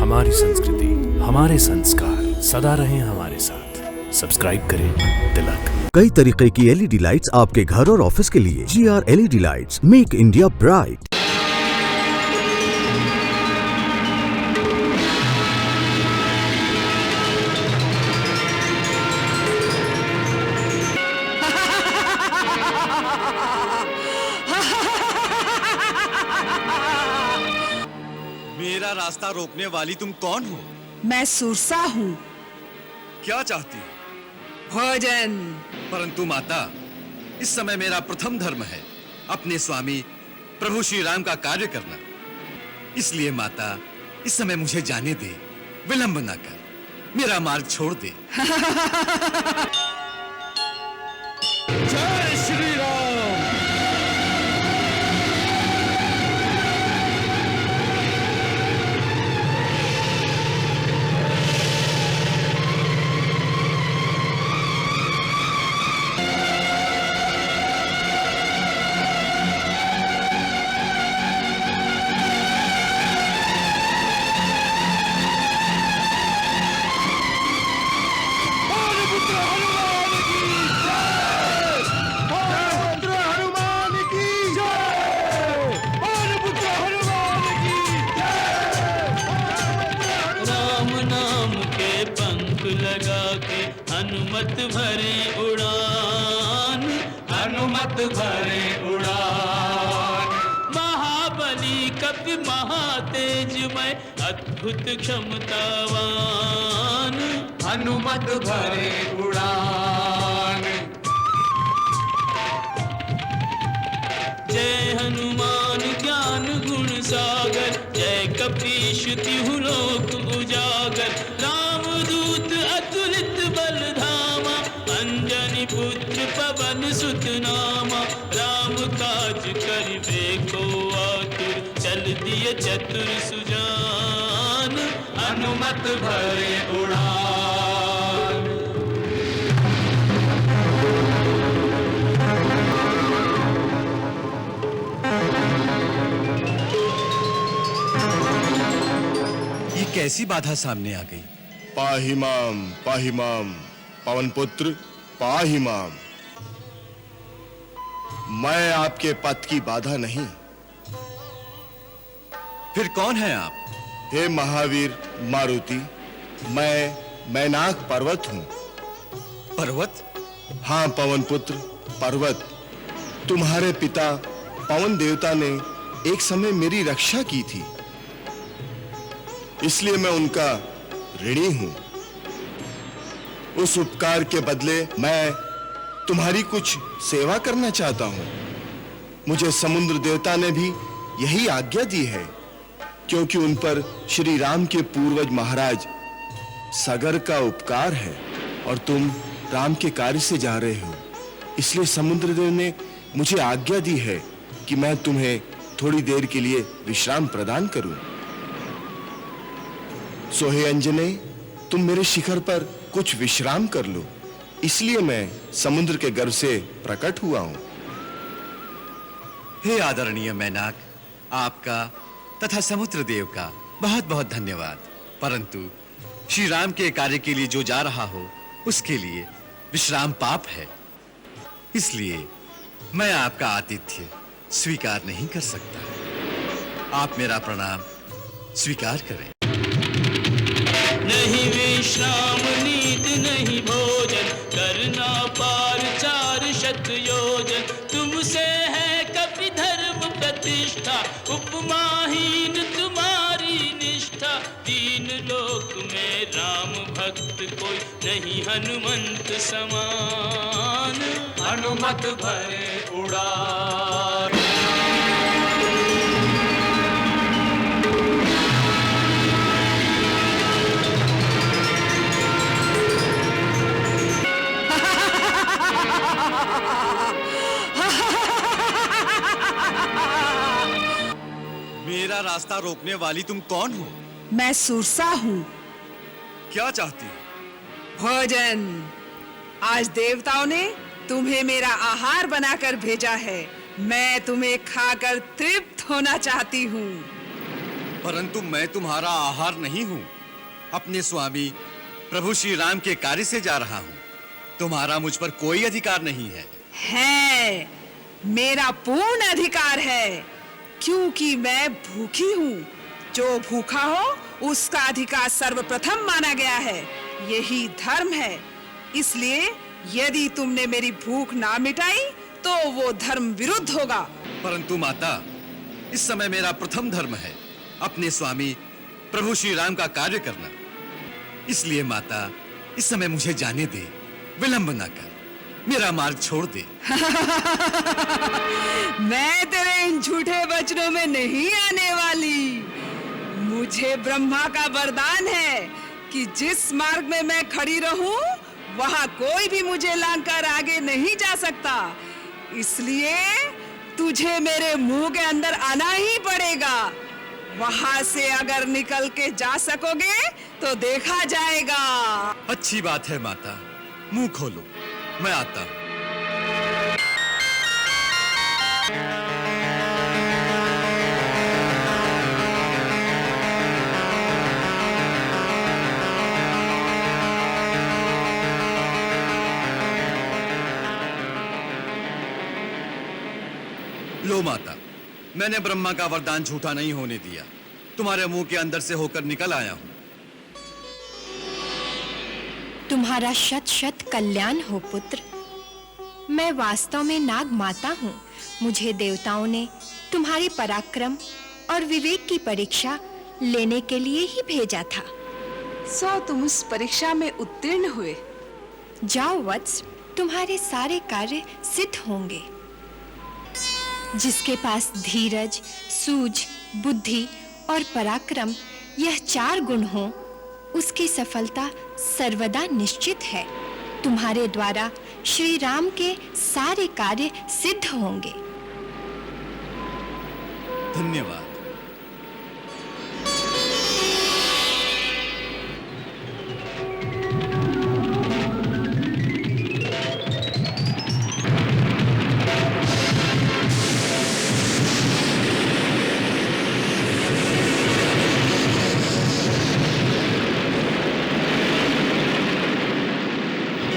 हमारी संस्कृति, हमारे संस्कार सदा रहें हमारे साथ। सब्सक्राइब करें तिलक। कई तरीके की एलईडी लाइट्स आपके घर और ऑफिस के लिए। GR LED lights, make India bright. मेरा रास्ता रोकने वाली तुम कौन हो? मैं सुरसा हूँ। क्या चाहती हो? भोजन। परंतु माता, इस समय मेरा प्रथम धर्म है अपने स्वामी प्रभु श्री राम का कार्य करना। इसलिए माता, इस समय मुझे जाने दे, विलंब ना कर, मेरा मार्ग छोड़ दे। जय श्री राम। लगा के हनुमत भरे उड़ान, हनुमत भरे उड़ान। महाबली कपि महातेजमय अद्भुत क्षमतावान, हनुमत भरे उड़ान। जय हनुमान ज्ञान गुण सागर, जय कपीश तिहु लोक उजागर। रामदूत अतुलित बल धामा, अंजनी पुत्र पवन सुत नामा। राम काज करिबे को आतुर, चल दिए चतुर सुजान, हनुमत भरे उड़ान। ये कैसी बाधा सामने आ गई? पाहिमाम पाहिमाम, पवन पुत्र पाहिमाम। मैं आपके पथ की बाधा नहीं। फिर कौन है आप? हे महावीर मारुति, मैं मैनाक पर्वत हूं। पर्वत? हाँ पवन पुत्र पर्वत। तुम्हारे पिता पवन देवता ने एक समय मेरी रक्षा की थी, इसलिए मैं उनका ऋणी हूं। उस उपकार के बदले मैं तुम्हारी कुछ सेवा करना चाहता हूं। मुझे समुद्र देवता ने भी यही आज्ञा दी है, क्योंकि उन पर श्री राम के पूर्वज महाराज सागर का उपकार है और तुम राम के कार्य से जा रहे हो। इसलिए समुद्र देव ने मुझे आज्ञा दी है कि मैं तुम्हें थोड़ी देर के लिए विश्राम प्रदान करूं। सोहे अंजने, तुम मेरे शिखर पर कुछ विश्राम कर लो, इसलिए मैं समुद्र के गर्भ से प्रकट हुआ हूं। हे आदरणीय मैनाक, आपका तथा समुद्र देव का बहुत बहुत धन्यवाद। परंतु श्री राम के कार्य के लिए जो जा रहा हो, उसके लिए विश्राम पाप है। इसलिए मैं आपका आतिथ्य स्वीकार नहीं कर सकता। आप मेरा प्रणाम स्वीकार करें। नहीं विश्राम नीत नहीं भोजन, करना पार 4 शत योजन। तुमसे है कपि धर्म प्रतिष्ठा, उपमाहीन तुम्हारी निष्ठा। 3 लोक में राम भक्त कोई नहीं हनुमंत समान, हनुमत भरे उड़ान। मेरा रास्ता रोकने वाली तुम कौन हो? मैं सुरसा हूँ। क्या चाहती हो? भोजन। आज देवताओं ने तुम्हें मेरा आहार बनाकर भेजा है। मैं तुम्हें खाकर तृप्त होना चाहती हूँ। परंतु मैं तुम्हारा आहार नहीं हूँ। अपने स्वामी प्रभु श्री राम के कार्य से जा रहा हूँ। तुम्हारा मुझ पर कोई अधिकार नहीं है। है, मेरा पूर्ण अधिकार है, क्योंकि मैं भूखी हूँ। जो भूखा हो उसका अधिकार सर्वप्रथम माना गया है। यही धर्म है। इसलिए यदि तुमने मेरी भूख ना मिटाई तो वो धर्म विरुद्ध होगा। परंतु माता, इस समय मेरा प्रथम धर्म है अपने स्वामी प्रभु श्री राम का कार्य करना। इसलिए माता, इस समय मुझे जाने दे, विलंब ना कर, मेरा मार्ग छोड़ दे। मैं तेरे इन झूठे वचनों में नहीं आने वाली। मुझे ब्रह्मा का वरदान है कि जिस मार्ग में मैं खड़ी रहूं, वहां कोई भी मुझे लांघकर आगे नहीं जा सकता। इसलिए तुझे मेरे मुंह के अंदर आना ही पड़ेगा। वहां से अगर निकल के जा सकोगे तो देखा जाएगा। अच्छी बात है माता, मुंह खोलो, मैं आता हूं। लो माता, मैंने ब्रह्मा का वरदान झूठा नहीं होने दिया। तुम्हारे मुंह के अंदर से होकर निकल आया हूं। तुम्हारा शत शत कल्याण हो पुत्र। मैं वास्तव में नाग माता हूँ। मुझे देवताओं ने तुम्हारे पराक्रम और विवेक की परीक्षा लेने के लिए ही भेजा था। सो तुम उस परीक्षा में उत्तीर्ण हुए। जाओ वत्स, तुम्हारे सारे कार्य सिद्ध होंगे। जिसके पास धीरज, सूझ, बुद्धि और पराक्रम यह 4 गुण हो, उसकी सफलता सर्वदा निश्चित है। तुम्हारे द्वारा श्री राम के सारे कार्य सिद्ध होंगे। धन्यवाद।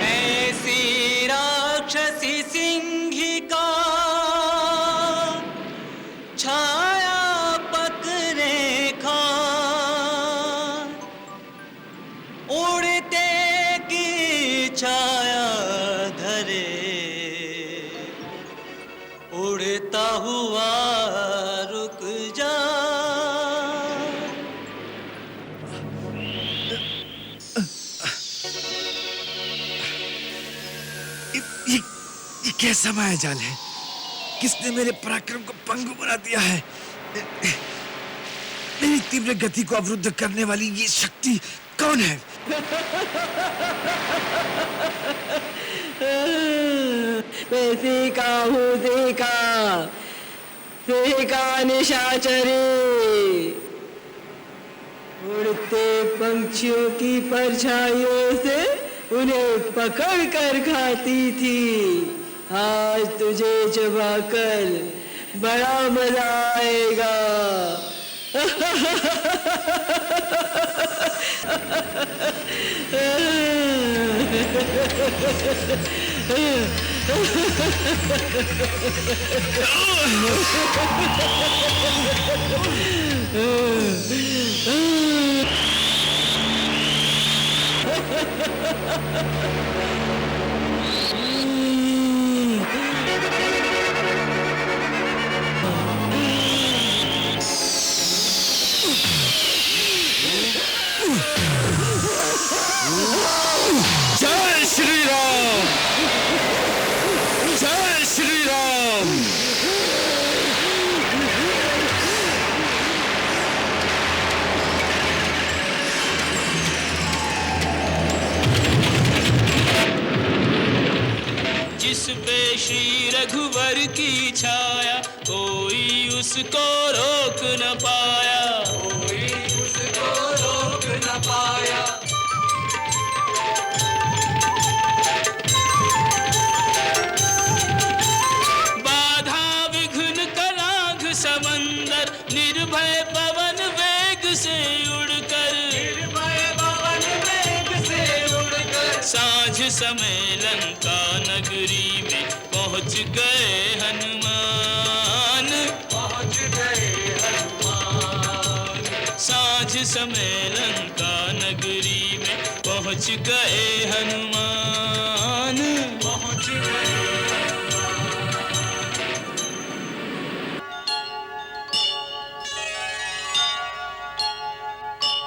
ऐसी राक्षसी सिंहिका छाया पकड़े खान, उड़ते की छाया धरे, उड़ता हुआ रुक जा। ये कैसा मायाजाल है? किसने मेरे पराक्रम को पंगु बना दिया है? मेरी तीव्र गति को अवरुद्ध करने वाली ये शक्ति कौन है? मैं सीखा हूँ, सीखा निशाचरी। उड़ते पंछियों की परछाइयों से उन्हें पकड़ कर खाती थी। आज तुझे चबाकर बड़ा मजा आएगा। जय श्री राम! जय श्री राम! जिस पे श्री रघुवर की छाया, कोई उसको रोक न पाया, कोई उसको रोक न पाया। बाधा विघ्न कलाघ समंदर, निर्भय पवन वे साँझ समय लंका नगरी में पहुँच गए हनुमान, पहुँच गए हनुमान। साँझ समय लंका नगरी में पहुँच गए हनुमान, पहुँच गए